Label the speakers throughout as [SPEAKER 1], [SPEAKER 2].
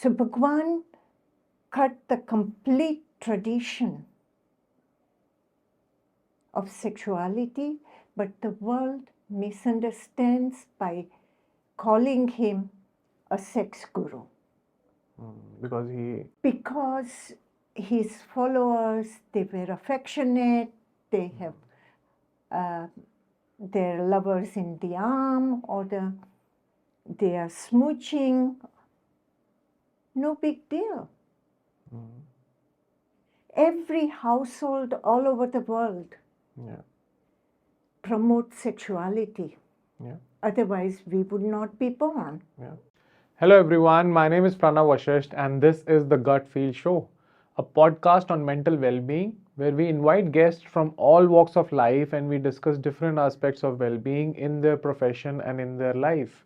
[SPEAKER 1] So Bhagwan cut the complete tradition of sexuality, but the world misunderstands by calling him a sex guru. Because his followers, they were affectionate, they have their lovers in the arm, or they are smooching. No big deal. Every household all over the world promotes sexuality. Otherwise, we would not be born.
[SPEAKER 2] Hello everyone, my name is Pranav Vashisht and this is the Gut Feel Show, a podcast on mental well-being where we invite guests from all walks of life and we discuss different aspects of well-being in their profession and in their life.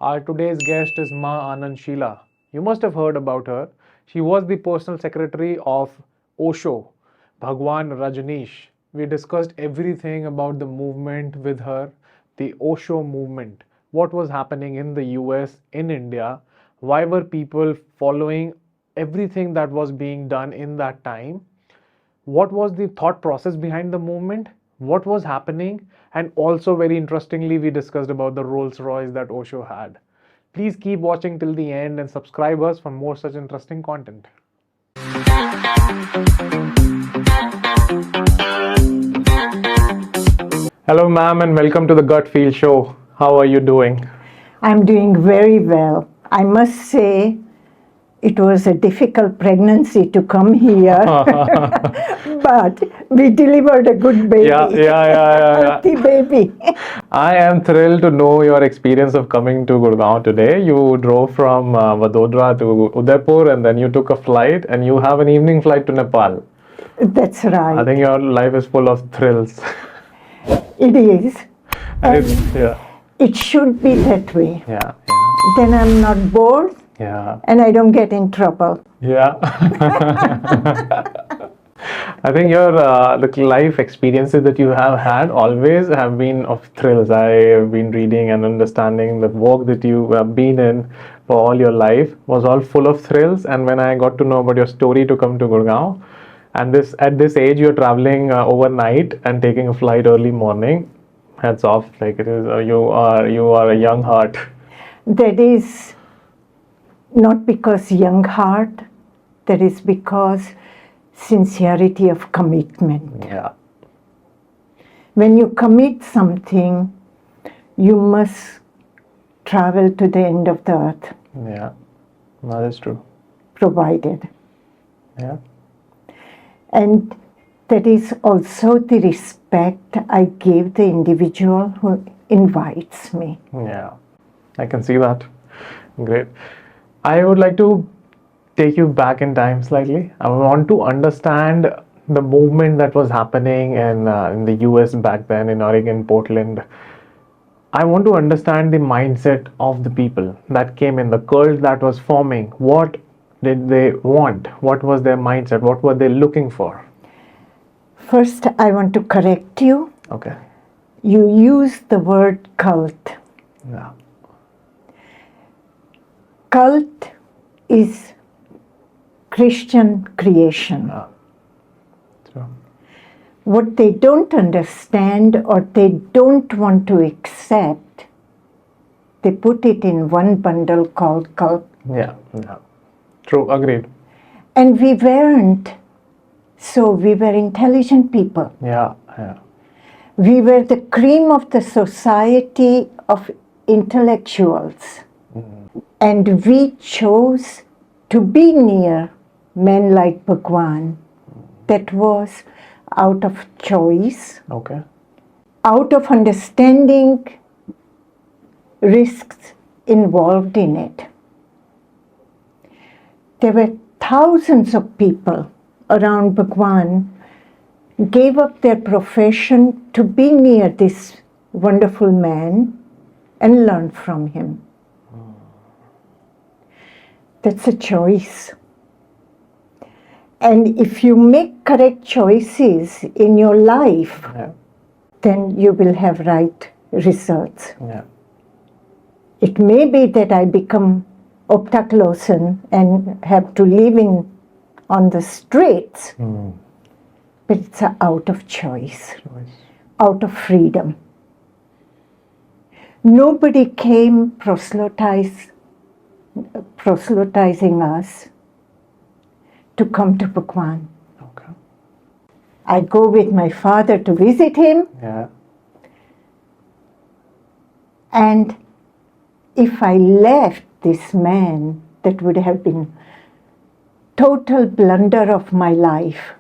[SPEAKER 2] Our today's guest is Maa Anand Sheela. You must have heard about her. She was the personal secretary of Osho, Bhagwan Rajneesh. We discussed everything about the movement with her, the Osho movement. What was happening in the US, in India, why were people following everything that was being done in that time, what was the thought process behind the movement, what was happening, and also very interestingly we discussed about the Rolls Royce that Osho had. Please keep watching till the end and subscribe us for more such interesting content. Hello ma'am and welcome to the Gut Feel Show. How are you doing?
[SPEAKER 1] I'm doing very well. I must say it was a difficult pregnancy to come here, but we delivered a good baby. Healthy baby.
[SPEAKER 2] I am thrilled to know your experience of coming to Gurgaon today. You drove from Vadodara to Udaipur and then you took a flight and you have an evening flight to Nepal.
[SPEAKER 1] That's right.
[SPEAKER 2] I think your life is full of thrills.
[SPEAKER 1] It is.
[SPEAKER 2] And
[SPEAKER 1] it should be that way.
[SPEAKER 2] Yeah.
[SPEAKER 1] Then I'm not bored.
[SPEAKER 2] Yeah.
[SPEAKER 1] And I don't get in trouble.
[SPEAKER 2] Yeah. I think your the life experiences that you have had always have been of thrills. I have been reading and understanding the work that you have been in for all your life was all full of thrills. And when I got to know about your story to come to Gurgaon, and at this age you're traveling overnight and taking a flight early morning, hats off. Like it is, you are a young heart.
[SPEAKER 1] That is not because young heart. That is because sincerity of commitment.
[SPEAKER 2] Yeah.
[SPEAKER 1] When you commit something, you must travel to the end of the earth.
[SPEAKER 2] Yeah, that is true.
[SPEAKER 1] Provided.
[SPEAKER 2] Yeah.
[SPEAKER 1] And that is also the respect I give the individual who invites me.
[SPEAKER 2] Yeah, I can see that. Great. I would like to take you back in time slightly. I want to understand the movement that was happening in the US back then in Oregon, Portland. I want to understand the mindset of the people that came in, the cult that was forming. What did they want? What was their mindset? What were they looking for?
[SPEAKER 1] First, I want to correct you.
[SPEAKER 2] Okay.
[SPEAKER 1] You used the word cult.
[SPEAKER 2] Yeah.
[SPEAKER 1] Cult is Christian creation.
[SPEAKER 2] True.
[SPEAKER 1] What they don't understand or they don't want to accept, they put it in one bundle called cult.
[SPEAKER 2] Yeah. True, agreed.
[SPEAKER 1] And we weren't. So we were intelligent people.
[SPEAKER 2] Yeah.
[SPEAKER 1] We were the cream of the society of intellectuals. And we chose to be near men like Bhagwan. That was out of choice.
[SPEAKER 2] Okay.
[SPEAKER 1] Out of understanding risks involved in it. There were thousands of people around Bhagwan gave up their profession to be near this wonderful man and learn from him. That's a choice. And if you make correct choices in your life, then you will have right results.
[SPEAKER 2] Yeah.
[SPEAKER 1] It may be that I become optaclosen and have to live on the streets. But it's out of choice, out of freedom. Nobody came proselytizing us to come to Bhagwan.
[SPEAKER 2] Okay.
[SPEAKER 1] I go with my father to visit him.
[SPEAKER 2] Yeah.
[SPEAKER 1] And if I left this man, that would have been total blunder of my life.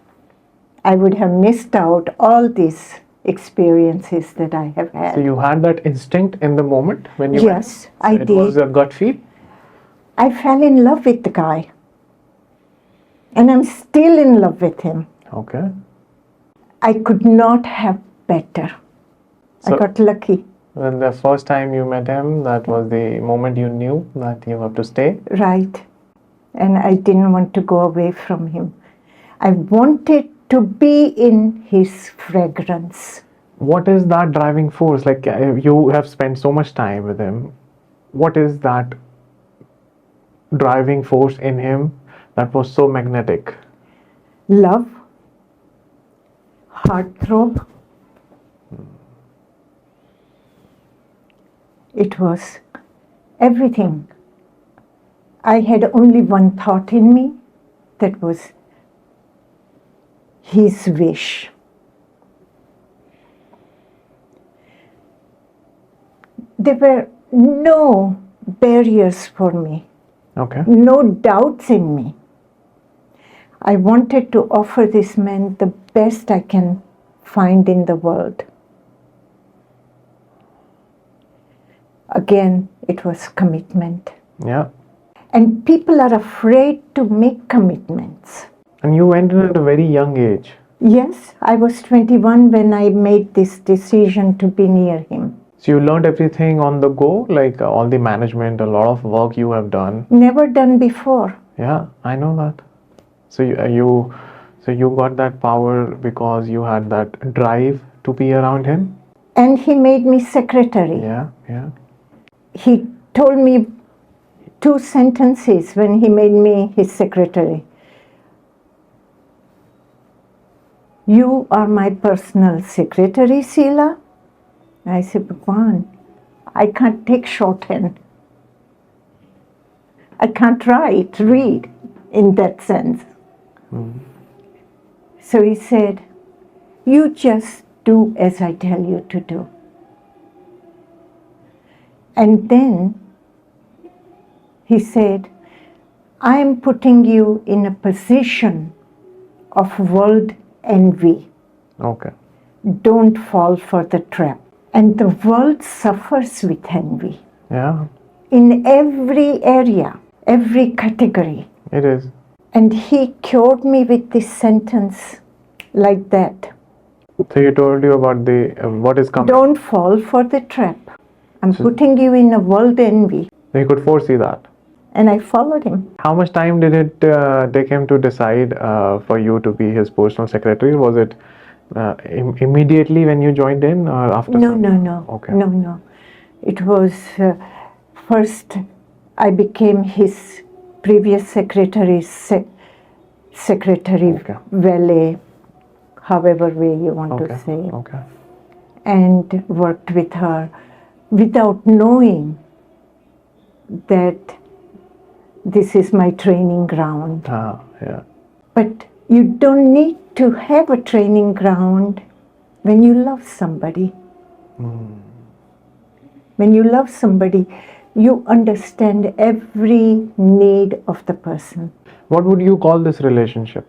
[SPEAKER 1] I would have missed out all these experiences that I have had.
[SPEAKER 2] So you had that instinct in the moment when you
[SPEAKER 1] Yes, I
[SPEAKER 2] it
[SPEAKER 1] did.
[SPEAKER 2] was a gut feel?
[SPEAKER 1] I fell in love with the guy. And I'm still in love with him.
[SPEAKER 2] Okay.
[SPEAKER 1] I could not have better.
[SPEAKER 2] So-
[SPEAKER 1] I got lucky.
[SPEAKER 2] When the first time you met him, that was the moment you knew that you have to stay?
[SPEAKER 1] Right. And I didn't want to go away from him. I wanted to be in his fragrance.
[SPEAKER 2] What is that driving force? Like you have spent so much time with him. What is that driving force in him that was so magnetic?
[SPEAKER 1] Love, heartthrob. It was everything. I had only one thought in me, that was his wish. There were no barriers for me,
[SPEAKER 2] Okay.
[SPEAKER 1] no doubts in me. I wanted to offer this man the best I can find in the world. Again, it was commitment.
[SPEAKER 2] Yeah.
[SPEAKER 1] And people are afraid to make commitments.
[SPEAKER 2] And you went in at a very young age.
[SPEAKER 1] Yes, I was 21 when I made this decision to be near him.
[SPEAKER 2] So you learned everything on the go, like all the management, a lot of work you have done.
[SPEAKER 1] Never done before.
[SPEAKER 2] Yeah, I know that. So you got that power because you had that drive to be around him.
[SPEAKER 1] And he made me secretary.
[SPEAKER 2] Yeah, yeah.
[SPEAKER 1] He told me 2 sentences when he made me his secretary. You are my personal secretary, Sheela. I said, Bhagwan, I can't take shorthand. I can't read in that sense. So he said, you just do as I tell you to do. And then he said, I am putting you in a position of world envy.
[SPEAKER 2] Okay.
[SPEAKER 1] Don't fall for the trap. And the world suffers with envy
[SPEAKER 2] Yeah,
[SPEAKER 1] in every area, every category.
[SPEAKER 2] it is.
[SPEAKER 1] And he cured me with this sentence like that.
[SPEAKER 2] So he told you about the what is coming.
[SPEAKER 1] Don't fall for the trap. I'm putting you in a world envy.
[SPEAKER 2] He could foresee that.
[SPEAKER 1] And I followed him.
[SPEAKER 2] How much time did it take him to decide for you to be his personal secretary? Was it immediately when you joined in or after?
[SPEAKER 1] No.
[SPEAKER 2] Okay.
[SPEAKER 1] No. It was first I became his previous secretary's secretary,
[SPEAKER 2] Okay.
[SPEAKER 1] valet, however way you want to say it.
[SPEAKER 2] Okay.
[SPEAKER 1] And worked with her without knowing that this is my training ground.
[SPEAKER 2] Yeah.
[SPEAKER 1] But you don't need to have a training ground when you love somebody. When you love somebody, you understand every need of the person.
[SPEAKER 2] What would you call this relationship?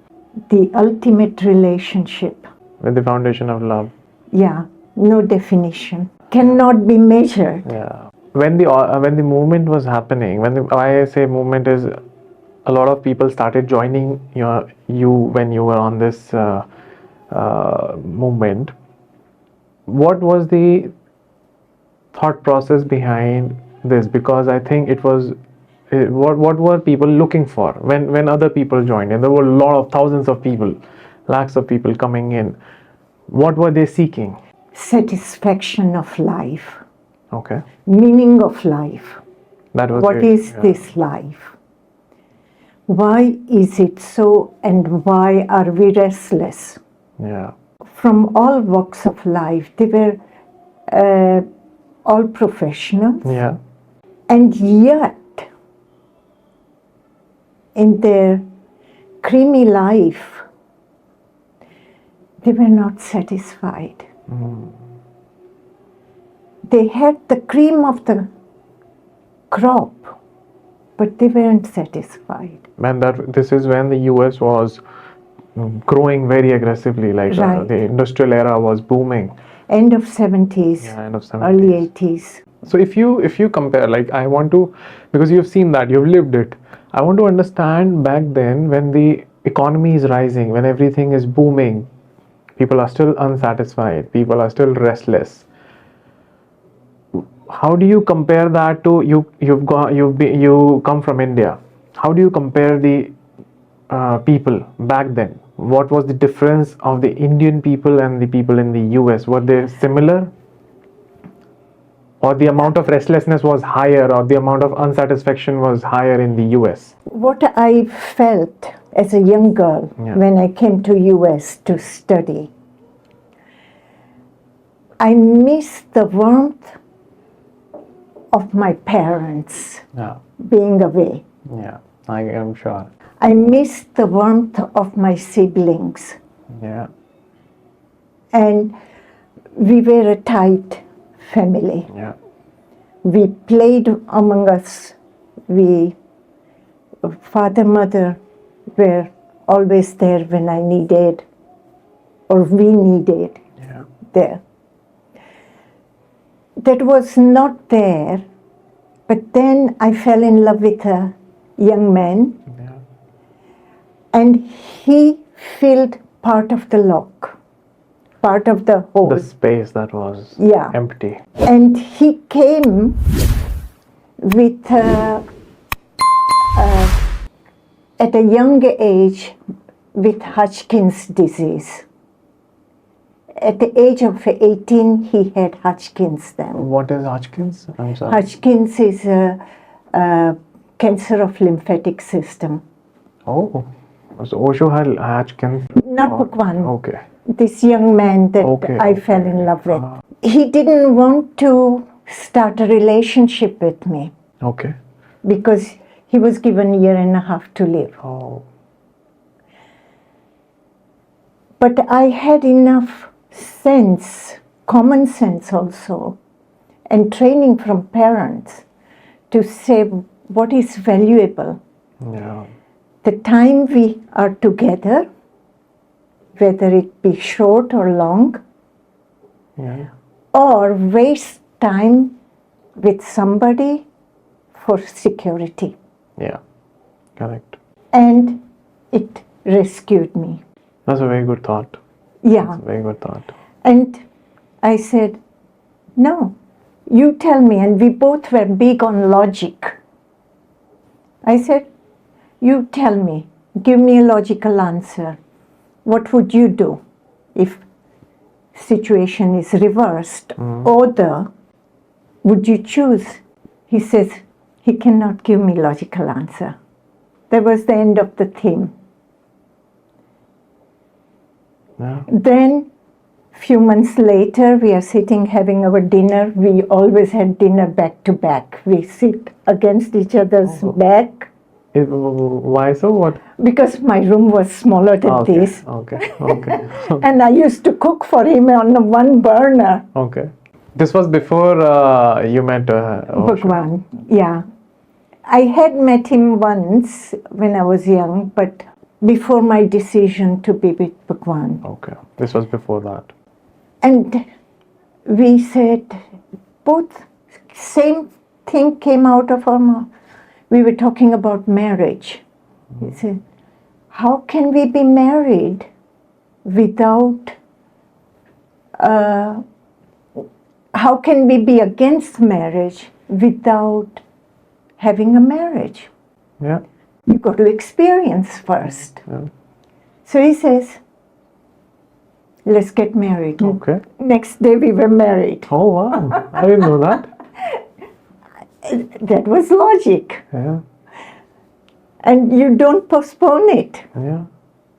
[SPEAKER 1] The ultimate relationship.
[SPEAKER 2] With the foundation of love.
[SPEAKER 1] Yeah, no definition. Cannot be measured.
[SPEAKER 2] Yeah. When the movement was happening, why I say movement is a lot of people started joining you when you were on this movement. What was the thought process behind this? Because I think it was what were people looking for when other people joined, and there were a lot of thousands of people, lakhs of people coming in. What were they seeking?
[SPEAKER 1] Satisfaction of life.
[SPEAKER 2] Okay.
[SPEAKER 1] Meaning of life. What is this life? Why is it so, and why are we restless?
[SPEAKER 2] Yeah.
[SPEAKER 1] From all walks of life, they were all professionals.
[SPEAKER 2] Yeah.
[SPEAKER 1] And yet, in their creamy life, they were not satisfied. They had the cream of the crop, but they weren't satisfied.
[SPEAKER 2] And this is when the US was growing very aggressively, like
[SPEAKER 1] Right.
[SPEAKER 2] the industrial era was booming.
[SPEAKER 1] End of 70s,
[SPEAKER 2] End of 70s.
[SPEAKER 1] early 80s.
[SPEAKER 2] So if you compare, like, I want to, because you've seen that, you've lived it, I want to understand back then when the economy is rising, when everything is booming, people are still unsatisfied, people are still restless. How do you compare that to you come from India? How do you compare the people back then? What was the difference of the Indian people and the people in the US? Were they similar? Or the amount of restlessness was higher, or the amount of unsatisfaction was higher in the US?
[SPEAKER 1] What I felt as a young girl when I came to US to study, I missed the warmth of my parents being away.
[SPEAKER 2] Yeah, I am sure.
[SPEAKER 1] I missed the warmth of my siblings.
[SPEAKER 2] Yeah.
[SPEAKER 1] And we were a tight family.
[SPEAKER 2] Yeah.
[SPEAKER 1] We played among us. Father, mother were always there when I needed, or we needed there. That was not there, but then I fell in love with a young man, and he filled part of the lock, part of the hole.
[SPEAKER 2] The space that was empty.
[SPEAKER 1] And he came with, at a young age, with Hodgkin's disease. At the age of 18, he had Hodgkin's then.
[SPEAKER 2] What is Hodgkin's? I'm sorry.
[SPEAKER 1] Hodgkin's is a cancer of lymphatic system.
[SPEAKER 2] Oh, so Osho had Hodgkin's?
[SPEAKER 1] Not Bhagwan.
[SPEAKER 2] Okay.
[SPEAKER 1] This young man that I fell in love with. He didn't want to start a relationship with me.
[SPEAKER 2] Okay.
[SPEAKER 1] Because he was given a year and a half to live.
[SPEAKER 2] Oh.
[SPEAKER 1] But I had enough sense, common sense also, and training from parents to say what is valuable.
[SPEAKER 2] Yeah.
[SPEAKER 1] The time we are together, whether it be short or long, or waste time with somebody for security.
[SPEAKER 2] Yeah, correct.
[SPEAKER 1] And it rescued me.
[SPEAKER 2] That's a very good thought.
[SPEAKER 1] Yeah.
[SPEAKER 2] That's a very good thought.
[SPEAKER 1] And I said, no, you tell me. And we both were big on logic. I said, you tell me, give me a logical answer. What would you do if situation is reversed? Or would you choose? He says, he cannot give me logical answer. That was the end of the theme.
[SPEAKER 2] Yeah.
[SPEAKER 1] Then, few months later, we are sitting having our dinner. We always had dinner back to back. We sit against each other's back.
[SPEAKER 2] Why so? What?
[SPEAKER 1] Because my room was smaller than this.
[SPEAKER 2] Okay.
[SPEAKER 1] And I used to cook for him on one burner.
[SPEAKER 2] Okay. This was before you met
[SPEAKER 1] Bhagwan, yeah. I had met him once when I was young, but before my decision to be with Bhagwan.
[SPEAKER 2] Okay. This was before that.
[SPEAKER 1] And we said, both same thing came out of our mouth. We were talking about marriage. He said, how can we be married without, how can we be against marriage without having a marriage?
[SPEAKER 2] Yeah.
[SPEAKER 1] You got to experience first.
[SPEAKER 2] Yeah.
[SPEAKER 1] So he says, let's get married.
[SPEAKER 2] Okay.
[SPEAKER 1] Next day we were married.
[SPEAKER 2] Oh wow, I didn't know that.
[SPEAKER 1] That was logic.
[SPEAKER 2] Yeah.
[SPEAKER 1] And you don't postpone it.
[SPEAKER 2] Yeah.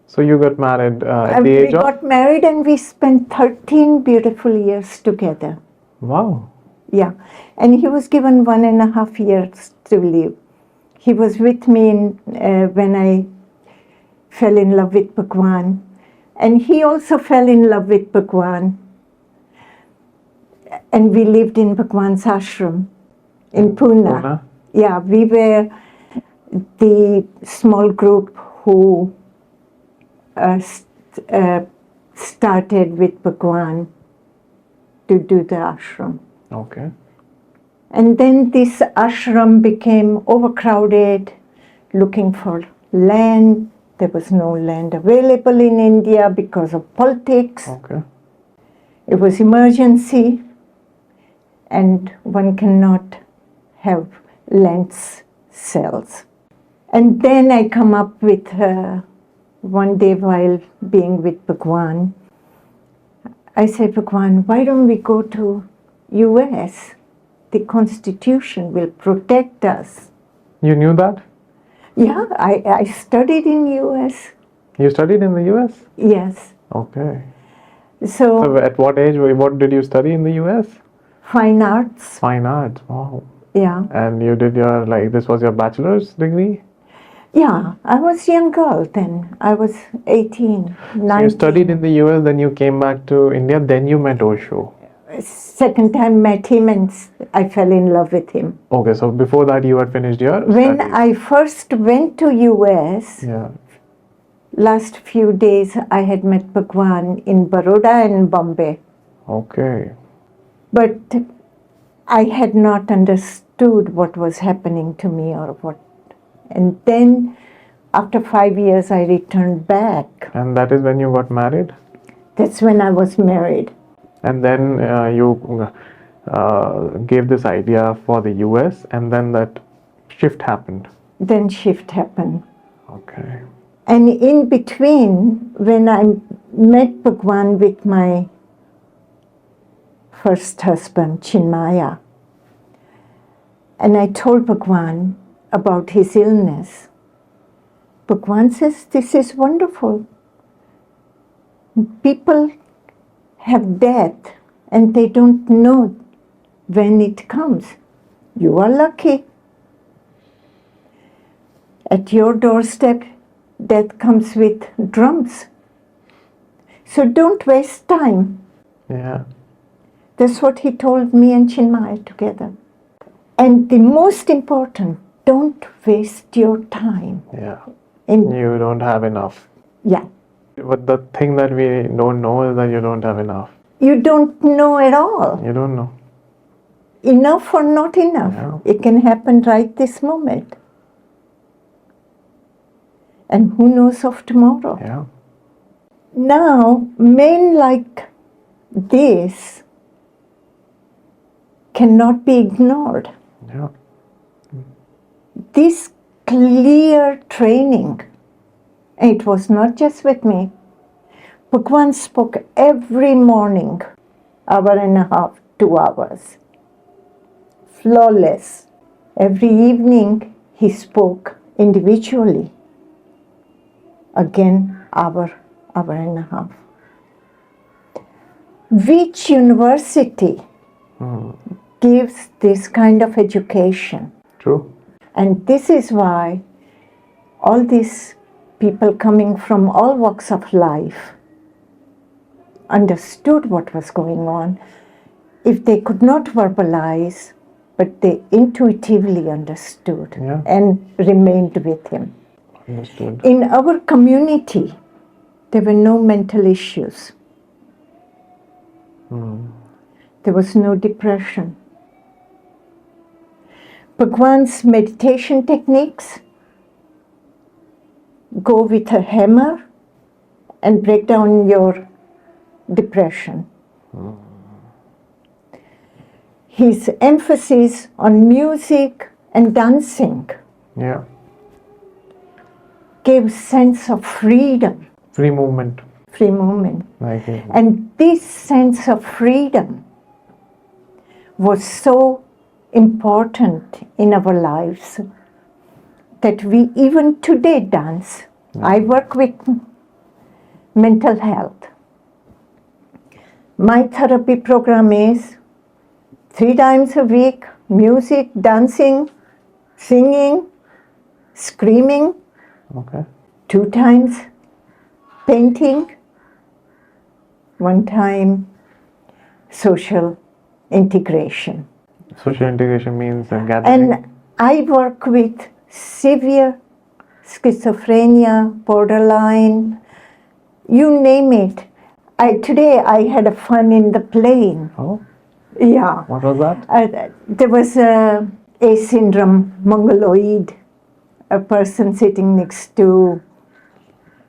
[SPEAKER 2] So you got married at the
[SPEAKER 1] We
[SPEAKER 2] age of?
[SPEAKER 1] got married and we spent 13 beautiful years together.
[SPEAKER 2] Wow.
[SPEAKER 1] Yeah. And he was given 1.5 years to live. He was with me when I fell in love with Bhagwan. And he also fell in love with Bhagwan. And we lived in Bhagwan's ashram in Pune.
[SPEAKER 2] Pune?
[SPEAKER 1] Yeah, we were the small group who started with Bhagwan to do the ashram.
[SPEAKER 2] Okay.
[SPEAKER 1] And then this ashram became overcrowded, looking for land. There was no land available in India because of politics.
[SPEAKER 2] Okay.
[SPEAKER 1] It was emergency, and one cannot have land sales. And then I come up with one day while being with Bhagwan, I said, Bhagwan, why don't we go to US? The Constitution will protect us.
[SPEAKER 2] You knew that?
[SPEAKER 1] Yeah, I studied in US.
[SPEAKER 2] You studied in the US?
[SPEAKER 1] Yes.
[SPEAKER 2] Okay.
[SPEAKER 1] So
[SPEAKER 2] So at what age, what did you study in the US?
[SPEAKER 1] fine arts.
[SPEAKER 2] Fine arts. Wow.
[SPEAKER 1] Yeah.
[SPEAKER 2] And you did your, this was your bachelor's degree?
[SPEAKER 1] Yeah, I was a young girl then. I was 18, 19.
[SPEAKER 2] So you studied in the US, then you came back to India, then you met Osho.
[SPEAKER 1] Second time met him and I fell in love with him.
[SPEAKER 2] Okay, so before that you had finished your
[SPEAKER 1] When
[SPEAKER 2] studies.
[SPEAKER 1] I first went to US,
[SPEAKER 2] Yeah.
[SPEAKER 1] last few days I had met Bhagwan in Baroda and Bombay.
[SPEAKER 2] Okay.
[SPEAKER 1] But I had not understood what was happening to me or what. And then after 5 years I returned back.
[SPEAKER 2] And that is when you got married?
[SPEAKER 1] That's when I was married.
[SPEAKER 2] And then you gave this idea for the US, and then that shift happened.
[SPEAKER 1] Then shift happened.
[SPEAKER 2] Okay.
[SPEAKER 1] And in between, when I met Bhagwan with my first husband, Chinmaya, and I told Bhagwan about his illness, Bhagwan says, this is wonderful. People have death and they don't know when it comes. You are lucky. At your doorstep, death comes with drums. So don't waste time.
[SPEAKER 2] Yeah.
[SPEAKER 1] That's what he told me and Chinmaya together. And the most important, don't waste your time.
[SPEAKER 2] Yeah.
[SPEAKER 1] And
[SPEAKER 2] You don't have enough.
[SPEAKER 1] yeah,
[SPEAKER 2] But the thing that we don't know is that you don't have enough.
[SPEAKER 1] you don't know at all.
[SPEAKER 2] You don't know.
[SPEAKER 1] Enough or not enough.
[SPEAKER 2] Yeah.
[SPEAKER 1] It can happen right this moment. And who knows of tomorrow?
[SPEAKER 2] Yeah.
[SPEAKER 1] Now, men like this cannot be ignored.
[SPEAKER 2] Yeah.
[SPEAKER 1] This clear training, and it was not just with me. Bhagwan spoke every morning, 1.5 to 2 hours. Flawless. Every evening he spoke individually. Again, hour and a half. Which university gives this kind of education?
[SPEAKER 2] True.
[SPEAKER 1] And this is why all these people coming from all walks of life understood what was going on. If they could not verbalize, but they intuitively understood and remained with him.
[SPEAKER 2] Understood.
[SPEAKER 1] In our community, there were no mental issues. There was no depression. Bhagwan's meditation techniques go with a hammer and break down your depression. His emphasis on music and dancing
[SPEAKER 2] Yeah.
[SPEAKER 1] gave sense of freedom,
[SPEAKER 2] Free movement.
[SPEAKER 1] free movement.
[SPEAKER 2] Like it.
[SPEAKER 1] And this sense of freedom was so important in our lives that we even today dance. I work with mental health. My therapy program is 3 times a week, music, dancing, singing, screaming,
[SPEAKER 2] Okay.
[SPEAKER 1] 2 times painting, 1 time social integration.
[SPEAKER 2] Social integration means gathering.
[SPEAKER 1] And I work with severe schizophrenia, borderline, you name it. Today I had a fun in the plane.
[SPEAKER 2] Oh,
[SPEAKER 1] Yeah.
[SPEAKER 2] what was that?
[SPEAKER 1] There was a syndrome, mongoloid, a person sitting next to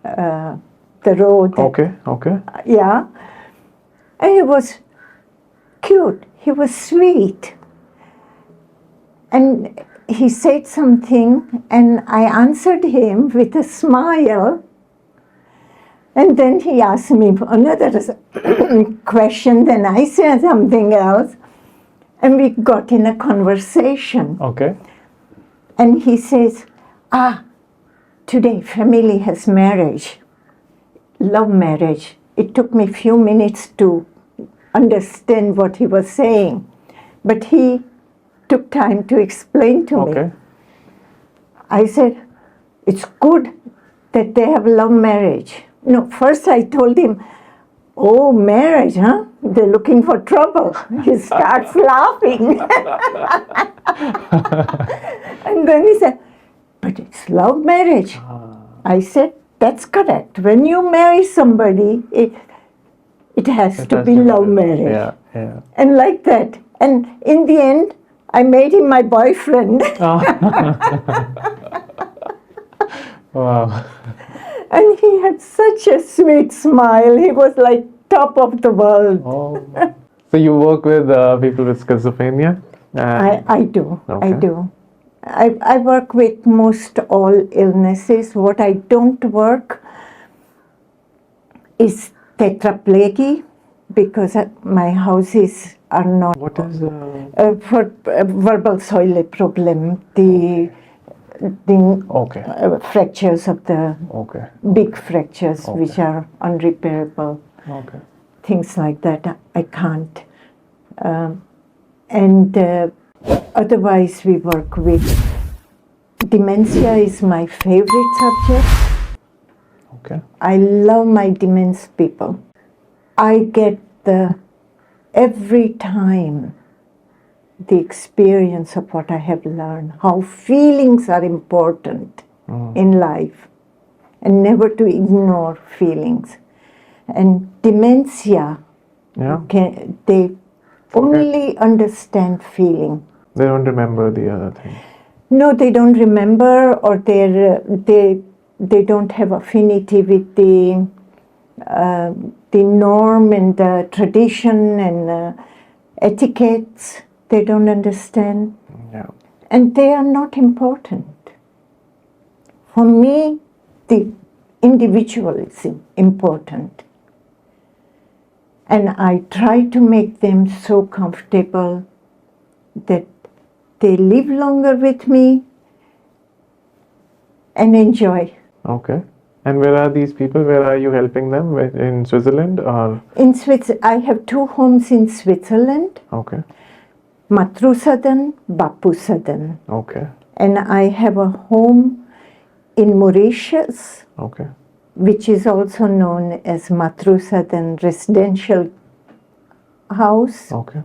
[SPEAKER 1] the road.
[SPEAKER 2] Okay, okay.
[SPEAKER 1] Yeah. And he was cute. He was sweet. And he said something, and I answered him with a smile. And then he asked me another question, then I said something else. And we got in a conversation.
[SPEAKER 2] Okay.
[SPEAKER 1] And he says, today family has marriage, love marriage. It took me a few minutes to understand what he was saying. But he took time to explain to me.
[SPEAKER 2] Okay.
[SPEAKER 1] I said, it's good that they have love marriage. No, first I told him, oh, marriage, huh? They're looking for trouble. He starts laughing. And then he said, but it's love marriage. I said, that's correct. When you marry somebody, it has to be love marriage.
[SPEAKER 2] Yeah, yeah.
[SPEAKER 1] And like that. And in the end, I made him my boyfriend.
[SPEAKER 2] Wow.
[SPEAKER 1] And he had such a sweet smile. He was like top of the world.
[SPEAKER 2] Oh. So you work with people with schizophrenia?
[SPEAKER 1] I do.
[SPEAKER 2] Okay.
[SPEAKER 1] I do. I work with most all illnesses. What I don't work is tetraplegia, because my houses are not.
[SPEAKER 2] What is
[SPEAKER 1] For verbal soil problem, the
[SPEAKER 2] okay.
[SPEAKER 1] Fractures of the
[SPEAKER 2] Okay.
[SPEAKER 1] big fractures,
[SPEAKER 2] Okay.
[SPEAKER 1] which are unrepairable.
[SPEAKER 2] Okay.
[SPEAKER 1] Things like that, I can't. And otherwise, we work with dementia is my favorite subject.
[SPEAKER 2] Okay.
[SPEAKER 1] I love my dementia people. I get every time the experience of what I have learned, how feelings are important in life, and never to ignore feelings. And dementia,
[SPEAKER 2] Yeah.
[SPEAKER 1] they only understand feeling.
[SPEAKER 2] They don't remember the other thing.
[SPEAKER 1] No, they don't remember, or they don't have affinity with the norm and the tradition and etiquettes. They don't understand.
[SPEAKER 2] Yeah.
[SPEAKER 1] And they are not important. For me, the individual is important. And I try to make them so comfortable that they live longer with me and enjoy.
[SPEAKER 2] Okay. And where are these people? Where are you helping them? In Switzerland or?
[SPEAKER 1] In Switzerland, I have 2 homes in Switzerland,
[SPEAKER 2] Okay.
[SPEAKER 1] Matrusadan, Bapusadan.
[SPEAKER 2] Okay.
[SPEAKER 1] And I have a home in Mauritius,
[SPEAKER 2] Okay.
[SPEAKER 1] which is also known as Matrusadan Residential House.
[SPEAKER 2] Okay.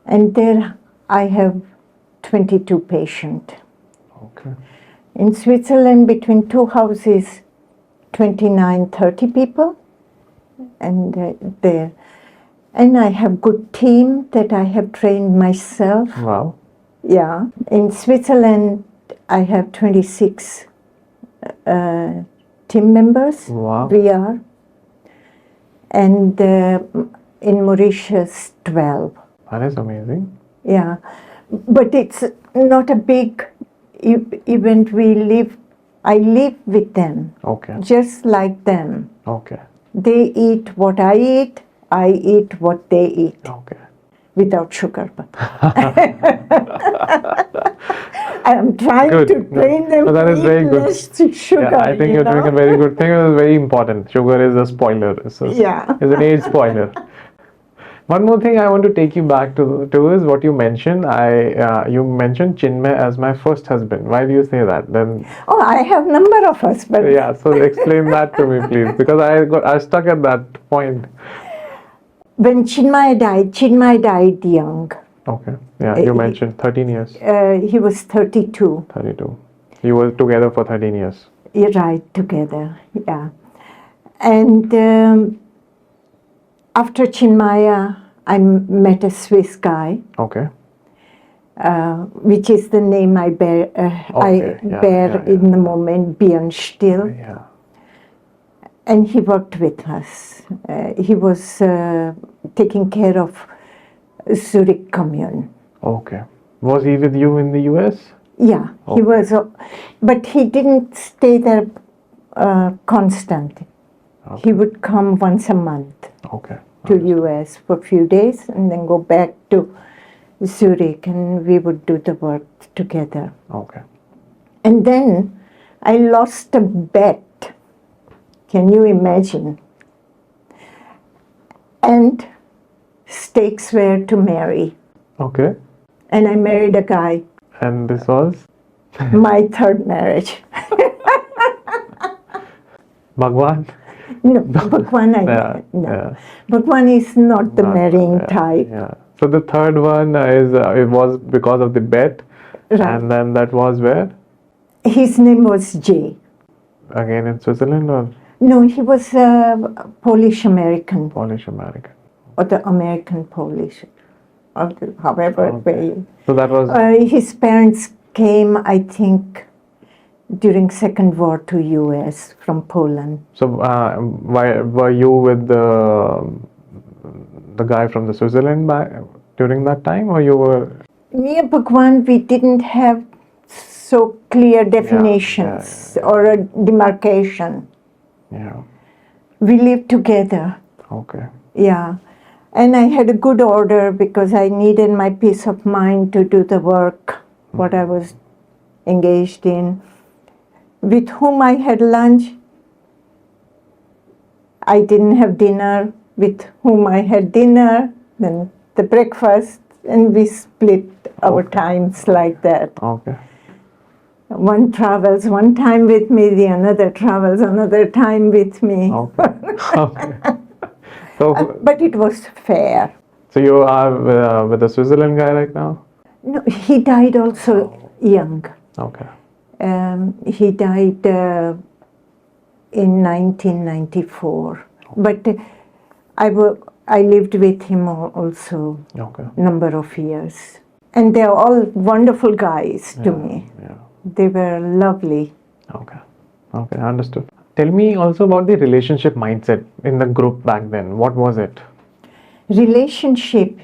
[SPEAKER 1] And there I have 22 patients.
[SPEAKER 2] Okay.
[SPEAKER 1] In Switzerland, between 2 houses, 29, 30 people. And there. And I have good team that I have trained myself.
[SPEAKER 2] Wow.
[SPEAKER 1] Yeah. In Switzerland, I have 26 team members.
[SPEAKER 2] Wow.
[SPEAKER 1] We are. And in Mauritius, 12.
[SPEAKER 2] That is amazing.
[SPEAKER 1] Yeah. But it's not a big event. I live with them,
[SPEAKER 2] Okay.
[SPEAKER 1] just like them.
[SPEAKER 2] Okay.
[SPEAKER 1] They eat what I eat what they eat.
[SPEAKER 2] Okay.
[SPEAKER 1] without sugar. I'm trying to train them
[SPEAKER 2] that
[SPEAKER 1] to
[SPEAKER 2] is
[SPEAKER 1] eat
[SPEAKER 2] very good.
[SPEAKER 1] less sugar.
[SPEAKER 2] Yeah, I think you're doing a very good thing. It is very important. Sugar is a spoiler. It's an age spoiler. One more thing I want to take you back to is what you mentioned. You mentioned Chinmay as my first husband. Why do you say that? Then
[SPEAKER 1] I have number of husbands.
[SPEAKER 2] Yeah, so explain that to me, please, because I stuck at that point.
[SPEAKER 1] When Chinmay died young.
[SPEAKER 2] Okay. Yeah, you mentioned 13 years.
[SPEAKER 1] He was 32.
[SPEAKER 2] 32. You were together for 13 years.
[SPEAKER 1] You're right, together. Yeah. And after Chinmaya, I met a Swiss guy.
[SPEAKER 2] Okay.
[SPEAKER 1] Which is the name I bear. In the moment, Björn Still.
[SPEAKER 2] Yeah.
[SPEAKER 1] And he worked with us. He was taking care of Zurich commune.
[SPEAKER 2] Okay. Was he with you in the US?
[SPEAKER 1] Yeah,
[SPEAKER 2] Okay.
[SPEAKER 1] he was, but he didn't stay there constantly.
[SPEAKER 2] Okay.
[SPEAKER 1] He would come once a month
[SPEAKER 2] Okay.
[SPEAKER 1] to US for a few days and then go back to Zurich, and we would do the work together.
[SPEAKER 2] Okay.
[SPEAKER 1] And then I lost a bet. Can you imagine? And stakes were to marry.
[SPEAKER 2] Okay.
[SPEAKER 1] And I married a guy.
[SPEAKER 2] And this was?
[SPEAKER 1] My third marriage.
[SPEAKER 2] Bhagwan?
[SPEAKER 1] No, Bhagwan no.
[SPEAKER 2] Yeah.
[SPEAKER 1] Bhagwan is not the marrying type.
[SPEAKER 2] Yeah. So the third one is it was because of the bet,
[SPEAKER 1] Right.
[SPEAKER 2] And then that was where?
[SPEAKER 1] His name was Jay.
[SPEAKER 2] Again in Switzerland or
[SPEAKER 1] No, he was Polish American,
[SPEAKER 2] Polish American?
[SPEAKER 1] or the American Polish, or however way.
[SPEAKER 2] So that was
[SPEAKER 1] His parents came, I think, during Second War to US from Poland.
[SPEAKER 2] So why were you with the guy from the Switzerland during that time, or you were?
[SPEAKER 1] Near Bhagwan, we didn't have so clear definitions or a demarcation.
[SPEAKER 2] Yeah.
[SPEAKER 1] We lived together.
[SPEAKER 2] Okay.
[SPEAKER 1] Yeah. And I had a good order because I needed my peace of mind to do the work, what I was engaged in. With whom I had lunch, I didn't have dinner. With whom I had dinner, then the breakfast, and we split our times like that.
[SPEAKER 2] Okay.
[SPEAKER 1] One travels one time with me, the another travels another time with me.
[SPEAKER 2] Okay. Okay. So,
[SPEAKER 1] But it was fair.
[SPEAKER 2] so you are with the Switzerland guy right now?
[SPEAKER 1] No, he died also young.
[SPEAKER 2] Okay.
[SPEAKER 1] He died in 1994. But I lived with him also
[SPEAKER 2] Okay.
[SPEAKER 1] number of years. And they're all wonderful guys to me.
[SPEAKER 2] Yeah.
[SPEAKER 1] They were lovely.
[SPEAKER 2] Okay. Okay, understood. Tell me also about the relationship mindset in the group back then. What was it?
[SPEAKER 1] Relationship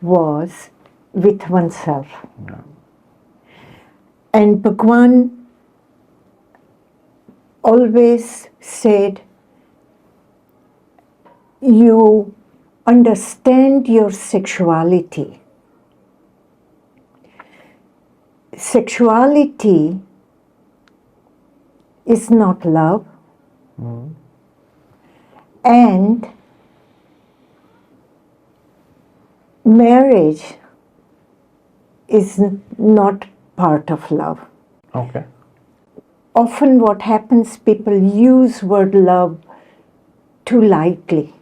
[SPEAKER 1] was with oneself.
[SPEAKER 2] Yeah.
[SPEAKER 1] And Bhagwan always said, you understand your sexuality. Sexuality is not love. And marriage is not part of love.
[SPEAKER 2] Okay.
[SPEAKER 1] Often what happens, people use word love too lightly.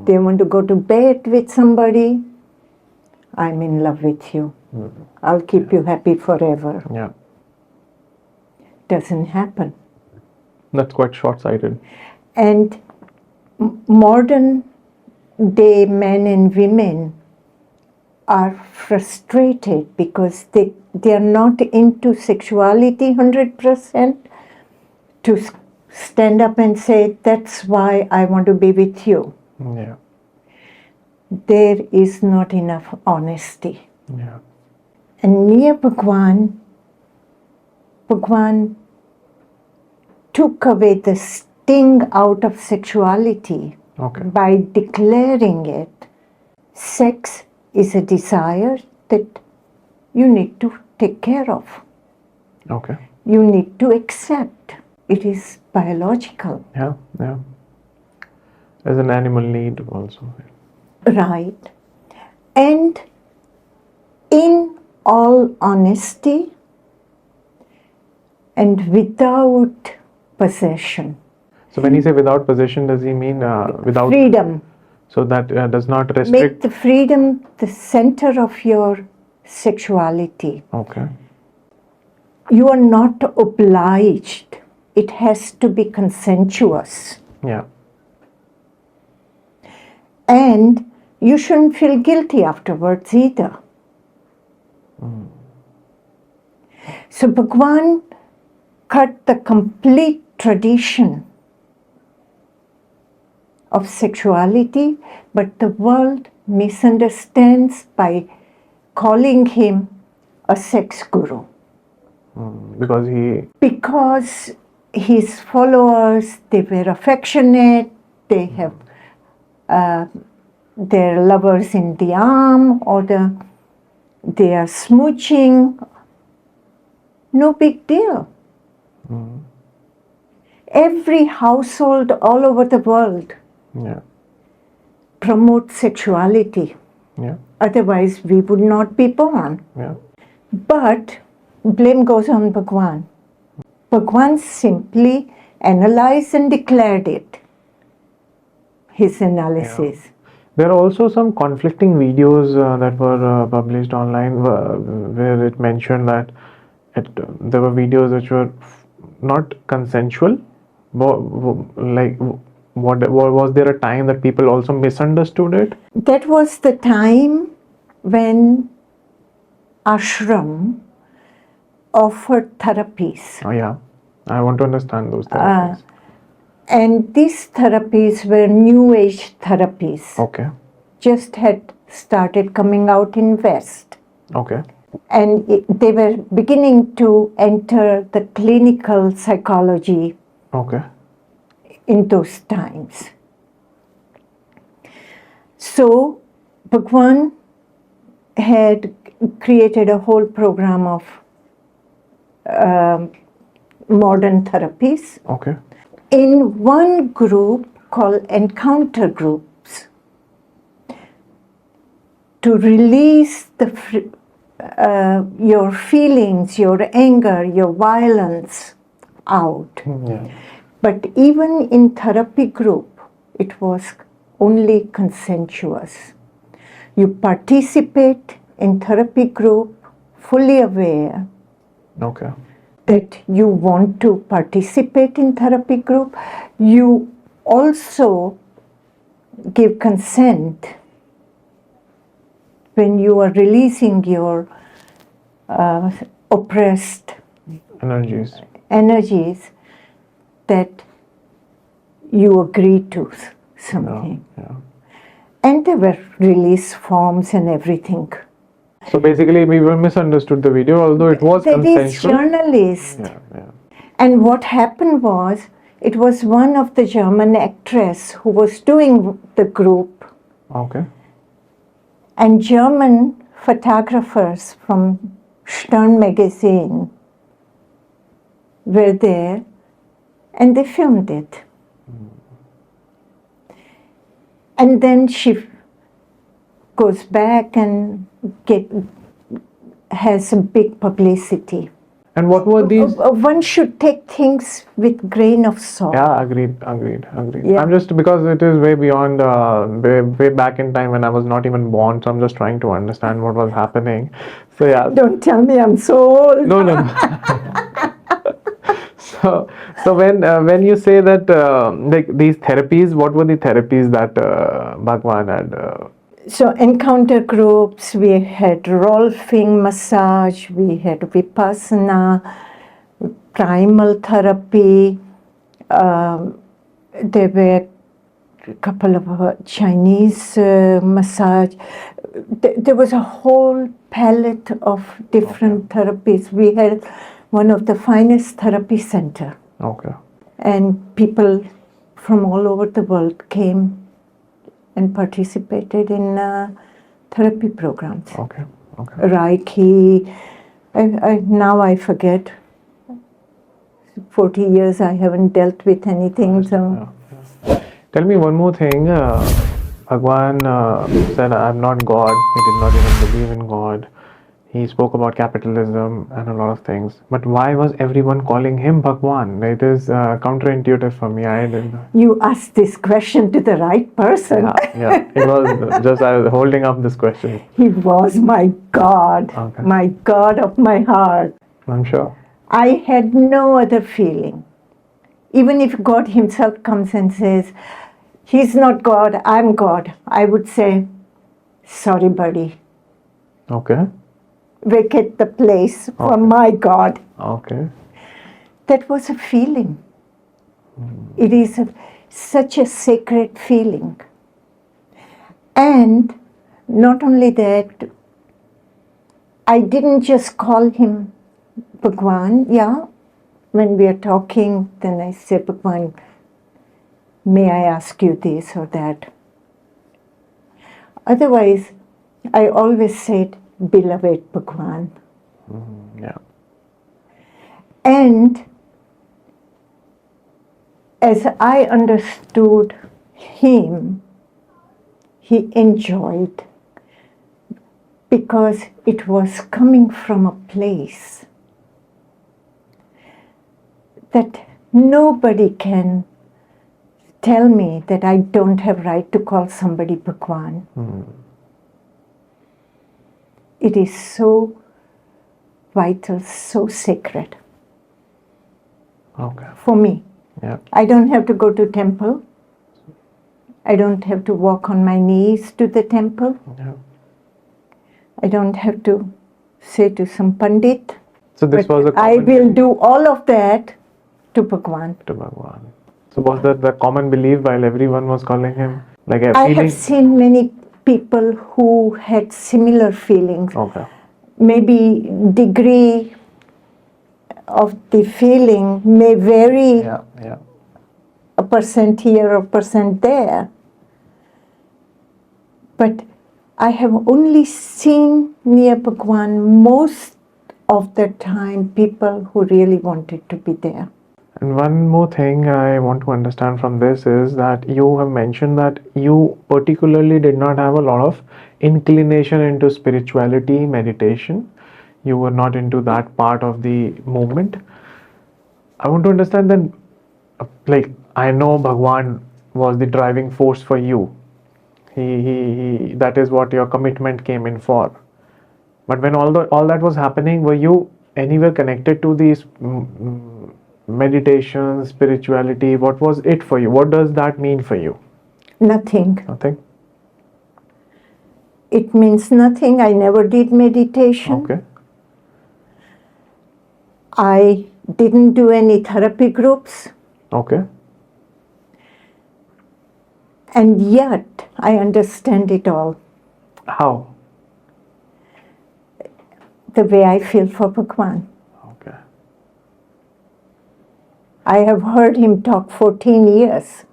[SPEAKER 1] They want to go to bed with somebody. I'm in love with you. I'll keep you happy forever.
[SPEAKER 2] Yeah.
[SPEAKER 1] Doesn't happen.
[SPEAKER 2] That's quite short-sighted.
[SPEAKER 1] And modern day men and women are frustrated because they are not into sexuality 100% to stand up and say, that's why I want to be with you.
[SPEAKER 2] Yeah.
[SPEAKER 1] There is not enough honesty.
[SPEAKER 2] Yeah.
[SPEAKER 1] And near Bhagwan took away the sting out of sexuality
[SPEAKER 2] Okay.
[SPEAKER 1] by declaring it. Sex is a desire that you need to take care of.
[SPEAKER 2] Okay.
[SPEAKER 1] You need to accept. It is biological.
[SPEAKER 2] Yeah, yeah. As an animal need also.
[SPEAKER 1] Right. And in all honesty and without possession.
[SPEAKER 2] So when you say without possession, does he mean without
[SPEAKER 1] Freedom.
[SPEAKER 2] So that does not
[SPEAKER 1] Make
[SPEAKER 2] restrict.
[SPEAKER 1] the freedom the center of your sexuality.
[SPEAKER 2] Okay.
[SPEAKER 1] You are not obliged. It has to be consensuous.
[SPEAKER 2] Yeah.
[SPEAKER 1] And you shouldn't feel guilty afterwards either. So Bhagwan cut the complete tradition of sexuality, but the world misunderstands by calling him a sex guru. Because his followers, they were affectionate, they have their lovers in the arm, or they are smooching. No big deal. Every household all over the world promotes sexuality.
[SPEAKER 2] Yeah.
[SPEAKER 1] Otherwise, we would not be born.
[SPEAKER 2] Yeah.
[SPEAKER 1] But blame goes on Bhagwan. Bhagwan simply analyzed and declared it. His analysis.
[SPEAKER 2] Yeah. There are also some conflicting videos that were published online where it mentioned that there were videos which were not consensual. Was there a time that people also misunderstood it?
[SPEAKER 1] That was the time when Ashram offered therapies.
[SPEAKER 2] Oh yeah, I want to understand those therapies.
[SPEAKER 1] And these therapies were New Age therapies.
[SPEAKER 2] Okay.
[SPEAKER 1] Just had started coming out in West.
[SPEAKER 2] Okay.
[SPEAKER 1] And they were beginning to enter the clinical psychology.
[SPEAKER 2] Okay.
[SPEAKER 1] In those times. So Bhagwan had created a whole program of modern therapies.
[SPEAKER 2] Okay.
[SPEAKER 1] In one group called encounter groups, to release your feelings, your anger, your violence out.
[SPEAKER 2] Yeah.
[SPEAKER 1] But even in therapy group, it was only consensuous. You participate in therapy group fully aware that you want to participate in therapy group. You also give consent when you are releasing your oppressed energies that you agree to something.
[SPEAKER 2] Yeah.
[SPEAKER 1] And there were release forms and everything.
[SPEAKER 2] So basically we were misunderstood the video, although it was consensual.
[SPEAKER 1] These journalists.
[SPEAKER 2] Yeah.
[SPEAKER 1] And what happened was, it was one of the German actress who was doing the group.
[SPEAKER 2] Okay.
[SPEAKER 1] And German photographers from Stern magazine were there, and they filmed it. And then she goes back and has a big publicity.
[SPEAKER 2] And what were these?
[SPEAKER 1] One should take things with grain of salt.
[SPEAKER 2] Yeah, agreed.
[SPEAKER 1] Yeah.
[SPEAKER 2] I'm just, because it is way beyond, way back in time when I was not even born, so I'm just trying to understand what was happening. So yeah.
[SPEAKER 1] Don't tell me I'm so old.
[SPEAKER 2] No. So when you say that like these therapies, what were the therapies that Bhagwan had?
[SPEAKER 1] So encounter groups, we had Rolfing massage, we had Vipassana, primal therapy, there were a couple of Chinese massage. There was a whole palette of different therapies. We had one of the finest therapy center.
[SPEAKER 2] Okay.
[SPEAKER 1] And people from all over the world came and participated in therapy programs.
[SPEAKER 2] Okay.
[SPEAKER 1] Reiki. Now I forget. 40 years I haven't dealt with anything. So.
[SPEAKER 2] Yeah. Tell me one more thing. Bhagwan said, I'm not God. He did not even believe in God. He spoke about capitalism and a lot of things. But why was everyone calling him Bhagwan? It is counterintuitive for me. I didn't know.
[SPEAKER 1] You asked this question to the right person.
[SPEAKER 2] Yeah. It was just I was holding up this question.
[SPEAKER 1] He was my God,
[SPEAKER 2] Okay.
[SPEAKER 1] my God of my heart.
[SPEAKER 2] I'm sure.
[SPEAKER 1] I had no other feeling. Even if God himself comes and says, he's not God, I'm God, I would say, sorry, buddy.
[SPEAKER 2] Okay.
[SPEAKER 1] Vacate the place for my God.
[SPEAKER 2] Okay.
[SPEAKER 1] That was a feeling. It is such a sacred feeling. And not only that, I didn't just call him Bhagwan. Yeah, when we are talking, then I say, Bhagwan, may I ask you this or that? Otherwise, I always said, beloved Bhagwan.
[SPEAKER 2] Yeah.
[SPEAKER 1] And as I understood him, he enjoyed because it was coming from a place that nobody can tell me that I don't have right to call somebody Bhagwan. It is so vital, so sacred.
[SPEAKER 2] Okay.
[SPEAKER 1] For me.
[SPEAKER 2] Yeah.
[SPEAKER 1] I don't have to go to temple. I don't have to walk on my knees to the temple.
[SPEAKER 2] Yeah.
[SPEAKER 1] I don't have to say to some pandit.
[SPEAKER 2] So this
[SPEAKER 1] But
[SPEAKER 2] was a
[SPEAKER 1] I
[SPEAKER 2] common
[SPEAKER 1] will
[SPEAKER 2] belief
[SPEAKER 1] do all of that to Bhagwan.
[SPEAKER 2] to Bhagwan. So was that the common belief while everyone was calling him? Like a
[SPEAKER 1] I
[SPEAKER 2] feeling?
[SPEAKER 1] have seen many people who had similar feelings.
[SPEAKER 2] Okay.
[SPEAKER 1] Maybe degree of the feeling may vary
[SPEAKER 2] Yeah.
[SPEAKER 1] a percent here or percent there. But I have only seen near Bhagwan most of the time people who really wanted to be there.
[SPEAKER 2] And one more thing I want to understand from this is that you have mentioned that you particularly did not have a lot of inclination into spirituality, meditation. You were not into that part of the movement. I want to understand then, like, I know Bhagwan was the driving force for you. He that is what your commitment came in for. But when all that was happening, were you anywhere connected to these meditation, spirituality? What was it for you? What does that mean for you?
[SPEAKER 1] Nothing.
[SPEAKER 2] Nothing?
[SPEAKER 1] It means nothing. I never did meditation.
[SPEAKER 2] Okay.
[SPEAKER 1] I didn't do any therapy groups.
[SPEAKER 2] Okay.
[SPEAKER 1] And yet, I understand it all.
[SPEAKER 2] How?
[SPEAKER 1] The way I feel for Bhagwan.
[SPEAKER 2] Okay.
[SPEAKER 1] I have heard him talk 14 years.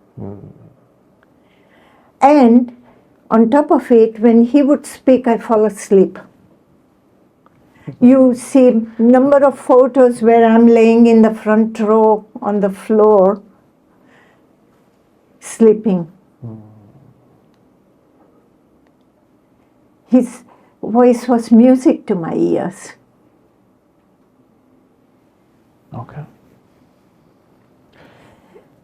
[SPEAKER 1] And on top of it, when he would speak, I fall asleep. You see number of photos where I'm laying in the front row on the floor, sleeping. His voice was music to my ears.
[SPEAKER 2] Okay.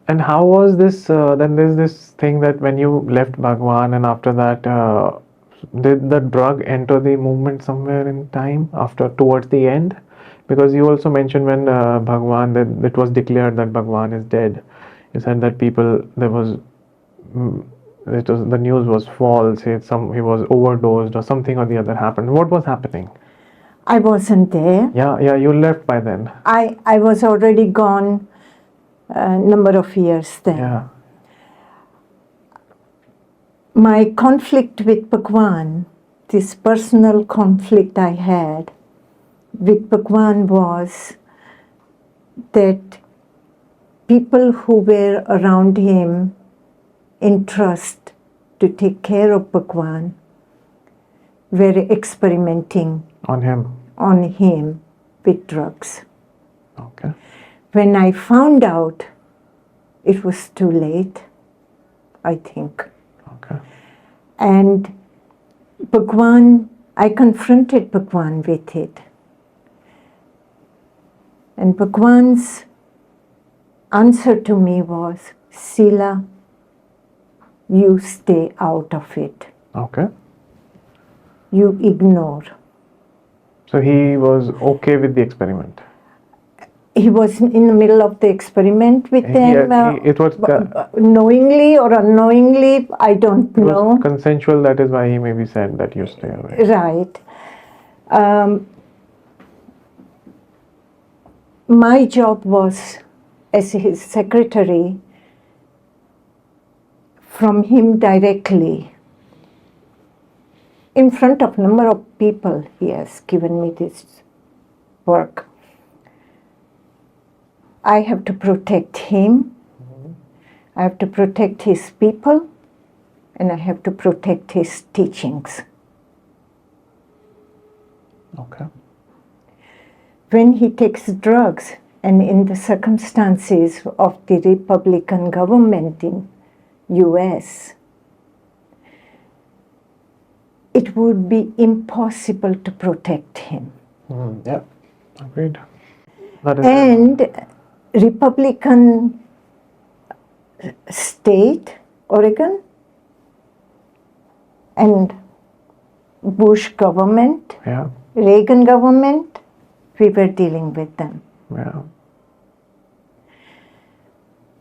[SPEAKER 2] And how was this? Then there's this thing that when you left Bhagwan and after that, did the drug enter the movement somewhere in time after towards the end? Because you also mentioned when Bhagwan, that it was declared that Bhagwan is dead. You said that people there was. It was the news was false. He was overdosed or something or the other happened. What was happening?
[SPEAKER 1] I wasn't there.
[SPEAKER 2] Yeah, you left by then.
[SPEAKER 1] I was already gone a number of years then.
[SPEAKER 2] Yeah.
[SPEAKER 1] My conflict with Bhagwan, this personal conflict I had with Bhagwan was that people who were around him in trust to take care of Bhagwan were experimenting
[SPEAKER 2] On him.
[SPEAKER 1] on him with drugs.
[SPEAKER 2] Okay.
[SPEAKER 1] When I found out, it was too late, I think.
[SPEAKER 2] Okay.
[SPEAKER 1] And Bhagwan, I confronted Bhagwan with it. And Bhagwan's answer to me was, Sheela, you stay out of it.
[SPEAKER 2] Okay.
[SPEAKER 1] You ignore.
[SPEAKER 2] So he was okay with the experiment.
[SPEAKER 1] He was in the middle of the experiment with them.
[SPEAKER 2] It was
[SPEAKER 1] knowingly or unknowingly, I don't know.
[SPEAKER 2] Consensual, that is why he maybe said that you stay away.
[SPEAKER 1] Right. My job was, as his secretary, from him directly, in front of a number of people, he has given me this work. I have to protect him, I have to protect his people, and I have to protect his teachings.
[SPEAKER 2] Okay.
[SPEAKER 1] When he takes drugs, and in the circumstances of the Republican government in US, it would be impossible to protect him.
[SPEAKER 2] Yeah, agreed. That is
[SPEAKER 1] And Republican state, Oregon, and Bush government,
[SPEAKER 2] yeah,
[SPEAKER 1] Reagan government, we were dealing with them.
[SPEAKER 2] yeah.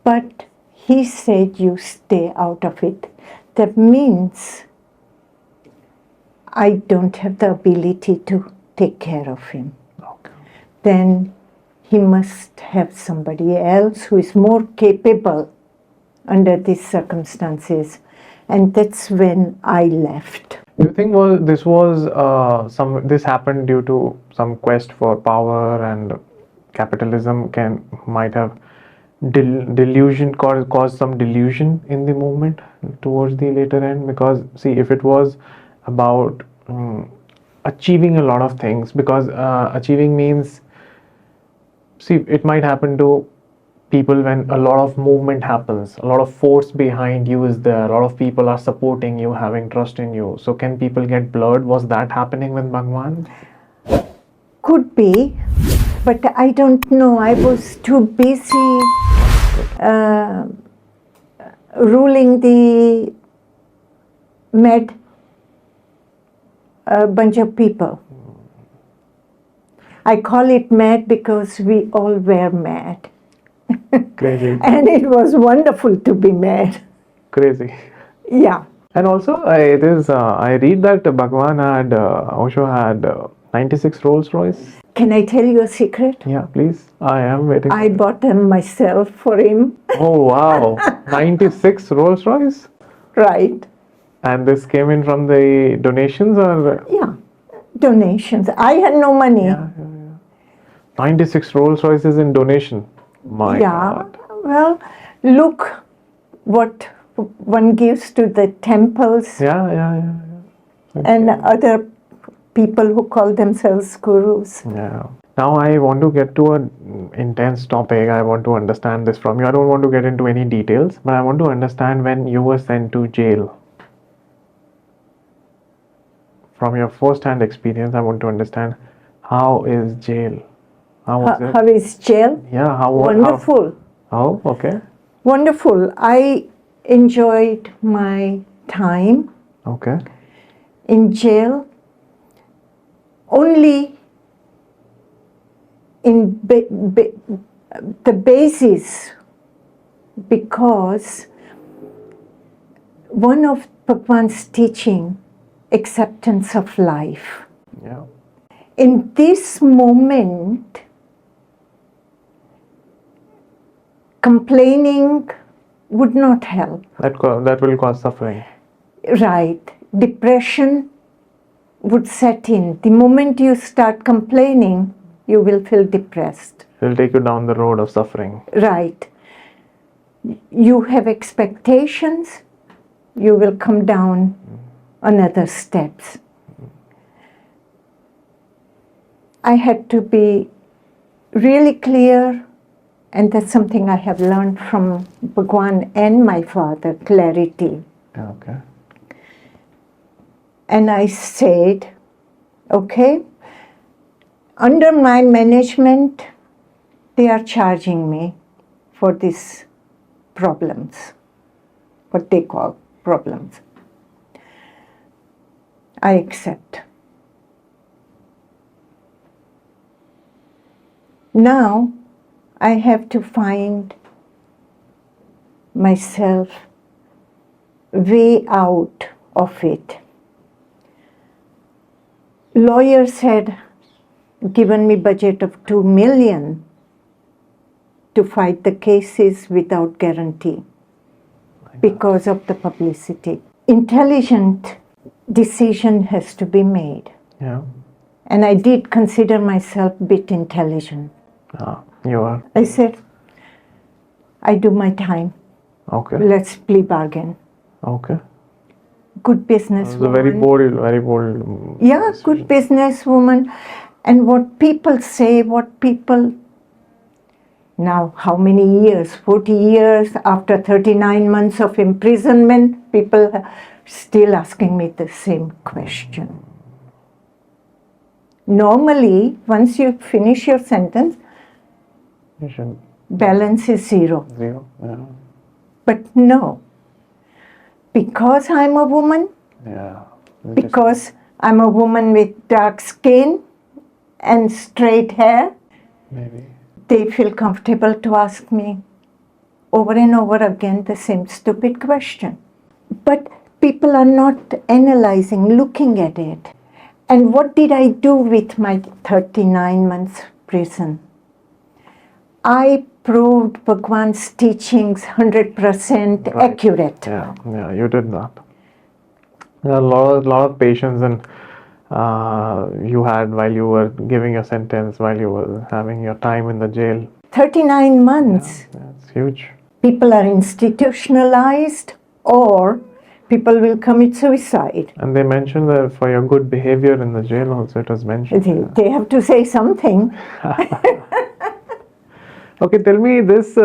[SPEAKER 1] But he said, you stay out of it. That means I don't have the ability to take care of him.
[SPEAKER 2] Okay.
[SPEAKER 1] Then he must have somebody else who is more capable under these circumstances. And that's when I left.
[SPEAKER 2] Do you think this happened due to some quest for power, and capitalism might have caused some delusion in the movement towards the later end? Because see, if it was about achieving a lot of things, because achieving means, see, it might happen to people when a lot of movement happens, a lot of force behind you is there, a lot of people are supporting you, having trust in you. So can people get blurred? Was that happening with Bhagwan?
[SPEAKER 1] Could be, but I don't know. I was too busy ruling the mad bunch of people. I call it mad because we all were mad.
[SPEAKER 2] Crazy.
[SPEAKER 1] And it was wonderful to be mad.
[SPEAKER 2] Crazy.
[SPEAKER 1] Yeah.
[SPEAKER 2] And also, I read that Osho had 96 Rolls Royce.
[SPEAKER 1] Can I tell you a secret?
[SPEAKER 2] Yeah, please. I am waiting.
[SPEAKER 1] I bought them myself for him.
[SPEAKER 2] Oh, wow. 96 Rolls Royce?
[SPEAKER 1] Right.
[SPEAKER 2] And this came in from the donations, or?
[SPEAKER 1] Yeah. Donations. I had no money.
[SPEAKER 2] Yeah. 96 Rolls Royces in donation. My God.
[SPEAKER 1] Well, look what one gives to the temples
[SPEAKER 2] Yeah.
[SPEAKER 1] and other people who call themselves gurus.
[SPEAKER 2] Yeah. Now I want to get to an intense topic. I want to understand this from you. I don't want to get into any details, but I want to understand when you were sent to jail. From your first-hand experience, I want to understand, how is jail? How was it?
[SPEAKER 1] How is jail?
[SPEAKER 2] Yeah,
[SPEAKER 1] Wonderful.
[SPEAKER 2] Oh, okay.
[SPEAKER 1] Wonderful. I enjoyed my time
[SPEAKER 2] Okay.
[SPEAKER 1] in jail only in the basis, because one of Bhagwan's teaching, acceptance of life.
[SPEAKER 2] Yeah.
[SPEAKER 1] In this moment, complaining would not help.
[SPEAKER 2] That will cause suffering.
[SPEAKER 1] Right. Depression would set in. The moment you start complaining, you will feel depressed.
[SPEAKER 2] It will take you down the road of suffering.
[SPEAKER 1] Right. You have expectations, you will come down another steps. I had to be really clear, and that's something I have learned from Bhagwan and my father, clarity.
[SPEAKER 2] Okay.
[SPEAKER 1] And I said, okay, under my management, they are charging me for these problems, what they call problems. I accept. Now, I have to find myself way out of it. Lawyers had given me budget of 2 million to fight the cases without guarantee because of the publicity. Intelligent decision has to be made.
[SPEAKER 2] Yeah.
[SPEAKER 1] And I did consider myself a bit intelligent.
[SPEAKER 2] You are.
[SPEAKER 1] I said, I do my time.
[SPEAKER 2] Okay.
[SPEAKER 1] Let's plea bargain.
[SPEAKER 2] Okay.
[SPEAKER 1] Good businesswoman.
[SPEAKER 2] It was a very bold.
[SPEAKER 1] Yeah, good businesswoman. And what people say, now how many years? 40 years after 39 months of imprisonment, people are still asking me the same question. Normally, once you finish your sentence,
[SPEAKER 2] You should.
[SPEAKER 1] balance is zero.
[SPEAKER 2] Zero. Yeah.
[SPEAKER 1] But no, because I'm a woman,
[SPEAKER 2] Yeah.
[SPEAKER 1] because I'm a woman with dark skin and straight hair,
[SPEAKER 2] Maybe.
[SPEAKER 1] they feel comfortable to ask me over and over again the same stupid question. But people are not analyzing, looking at it. And what did I do with my 39 months prison? I proved Bhagwan's teachings 100% accurate.
[SPEAKER 2] Yeah, you did that. There are a lot of patience and you had while you were giving your sentence, while you were having your time in the jail.
[SPEAKER 1] 39 months.
[SPEAKER 2] Yeah, that's huge.
[SPEAKER 1] People are institutionalized or people will commit suicide.
[SPEAKER 2] And they mentioned that for your good behavior in the jail also it was mentioned.
[SPEAKER 1] They have to say something.
[SPEAKER 2] Okay, tell me this,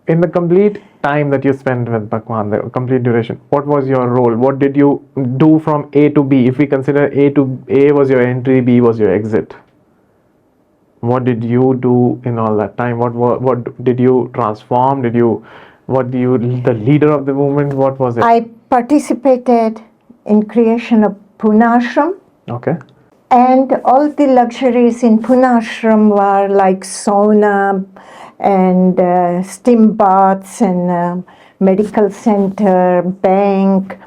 [SPEAKER 2] in the complete time that you spent with Bhagwan, the complete duration, what was your role? What did you do from A to B? If we consider A was your entry, B was your exit. What did you do in all that time? What did you transform? The leader of the movement, what was it?
[SPEAKER 1] I participated in creation of Pune Ashram.
[SPEAKER 2] Okay.
[SPEAKER 1] And all the luxuries in Pune Ashram were like sauna and steam baths and medical center, bank,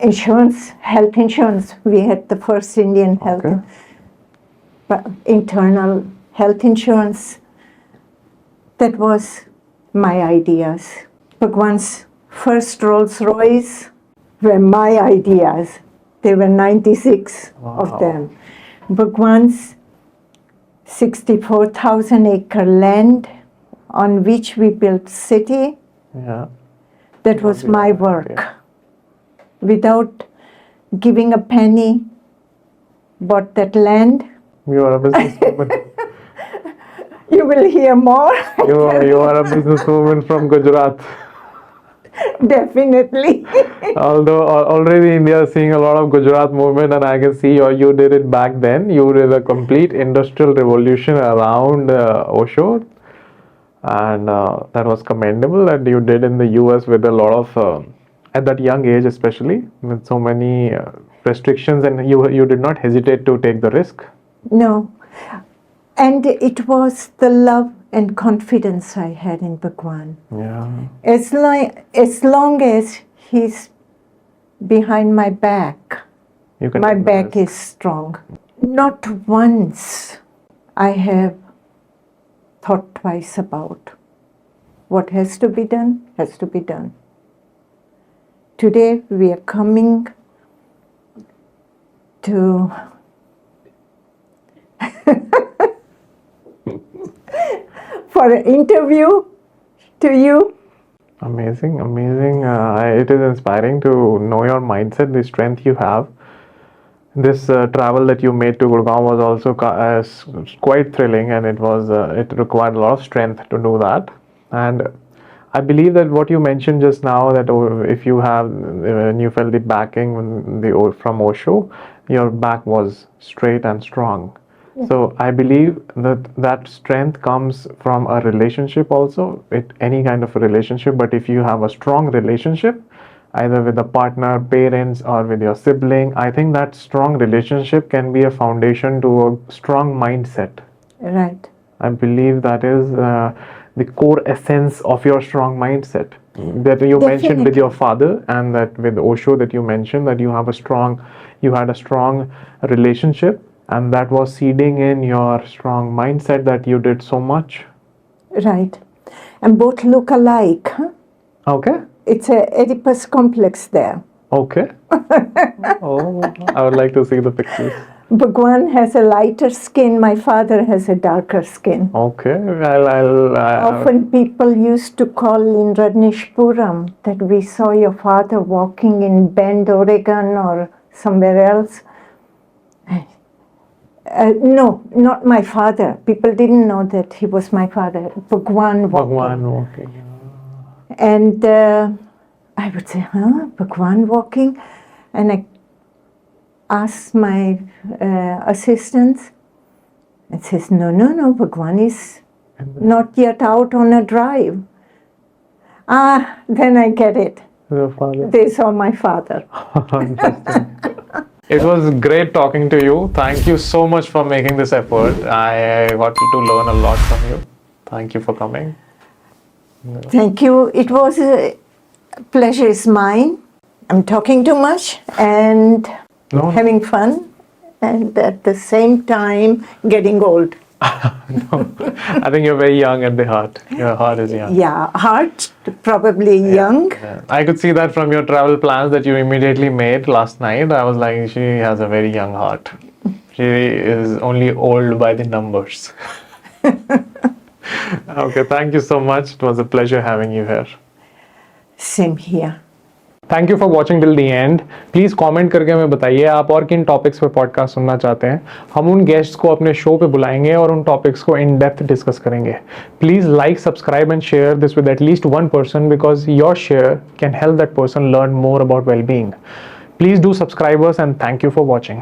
[SPEAKER 1] insurance, health insurance. We had the first Indian health, internal health insurance. That was my ideas. Bhagwan's first Rolls Royce were my ideas. There were 96 of them. Bhagwan's 64,000 acre land on which we built city.
[SPEAKER 2] Yeah.
[SPEAKER 1] That was my work. Without giving a penny, bought that land.
[SPEAKER 2] You are a businesswoman.
[SPEAKER 1] You will hear more.
[SPEAKER 2] You are a businesswoman from Gujarat.
[SPEAKER 1] Definitely.
[SPEAKER 2] Although already India is seeing a lot of Gujarat movement, and I can see you did it back then. You did a complete industrial revolution around Osho, and that was commendable that you did in the US with a lot of, at that young age especially, with so many restrictions, and you did not hesitate to take the risk.
[SPEAKER 1] No. And it was the love and confidence I had in Bhagwan.
[SPEAKER 2] Yeah.
[SPEAKER 1] As long as he's behind my back, my back is strong. Not once I have thought twice about what has to be done, has to be done. Today we are coming to for an interview to you.
[SPEAKER 2] Amazing. It is inspiring to know your mindset, the strength you have. This travel that you made to Gurgaon was also quite thrilling, and it required a lot of strength to do that. And I believe that what you mentioned just now, that if you have when you felt the backing from Osho, your back was straight and strong. So I believe that strength comes from a relationship also, any kind of a relationship. But if you have a strong relationship, either with a partner, parents, or with your sibling, I think that strong relationship can be a foundation to a strong mindset.
[SPEAKER 1] Right.
[SPEAKER 2] I believe that is the core essence of your strong mindset. That you mentioned with your father, and that with Osho that you mentioned that you had a strong relationship, and that was seeding in your strong mindset that you did so much.
[SPEAKER 1] Right. And both look alike. Huh?
[SPEAKER 2] Okay.
[SPEAKER 1] It's a Oedipus complex there.
[SPEAKER 2] Okay. Oh, I would like to see the pictures.
[SPEAKER 1] Bhagwan has a lighter skin. My father has a darker skin.
[SPEAKER 2] Okay.
[SPEAKER 1] Often people used to call in Rajneeshpuram that we saw your father walking in Bend, Oregon, or somewhere else. No, not my father. People didn't know that he was my father. Bhagwan walking. And I would say, Bhagwan walking? And I asked my assistants, and says, no, Bhagwan is not yet out on a drive. Then I get it.
[SPEAKER 2] Your father.
[SPEAKER 1] They saw my father.
[SPEAKER 2] It was great talking to you. Thank you so much for making this effort. I got to learn a lot from you. Thank you for coming.
[SPEAKER 1] Thank you. It was a pleasure is mine. I'm talking too much and having fun, and at the same time getting old.
[SPEAKER 2] No, I think you're very young at the heart. Your heart is young.
[SPEAKER 1] Yeah, heart probably young.
[SPEAKER 2] Yeah. I could see that from your travel plans that you immediately made last night. I was like, she has a very young heart. She is only old by the numbers. Okay, thank you so much. It was a pleasure having you here.
[SPEAKER 1] Same here.
[SPEAKER 2] Thank you for watching till the end. Please comment करके हमें बताइए आप और किन topics पे podcast सुनना चाहते हैं. हम उन गेस्ट्स को अपने शो पे बुलाएंगे और उन टॉपिक्स को इन डेप्थ डिस्कस करेंगे. Please like, subscribe and share this with at least one person because your share can help that person learn more about well being. Please do subscribe us and thank you for watching.